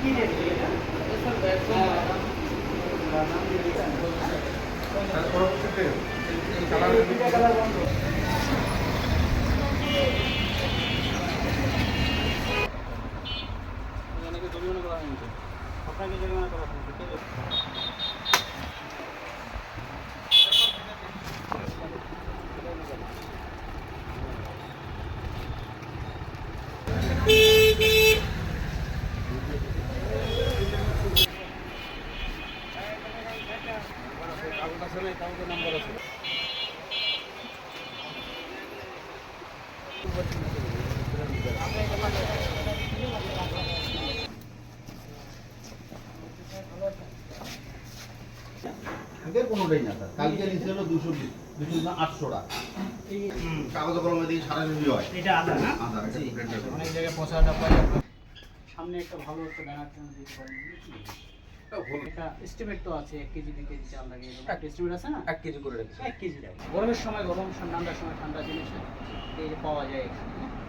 কি রেট এটা? পরবর্তীতে দুইটা কালার বন্ধ। অনেকে জরিমানা করা হয়নি তো। আপনাকে জরিমানা করা হবে। কাগজ আছে না, কাগজের নাম্বার আছে। আগের কোনোটাই না স্যার, কালকে নিচে হলো 220, 800 টাকা। কাগজ কলমে দিয়ে সারা যদি হয় এটা আদা না? আদা এটা প্রিন্টার অনেক জায়গায় 50 পাওয়া যাবে। সামনে একটা ভালো একটা ব্যানার দিতে পারেন। এটা এস্টিমেট তো আছে 1 কেজি 2 কেজি চাল লাগে এরকম একটা এস্টিমেট আছে না? 1 কেজি করে রাখছি। 1 কেজি লাগে। গরমের সময় গরম, ঠান্ডার সময় ঠান্ডা জিনিস এই যে পাওয়া যায় এখানে।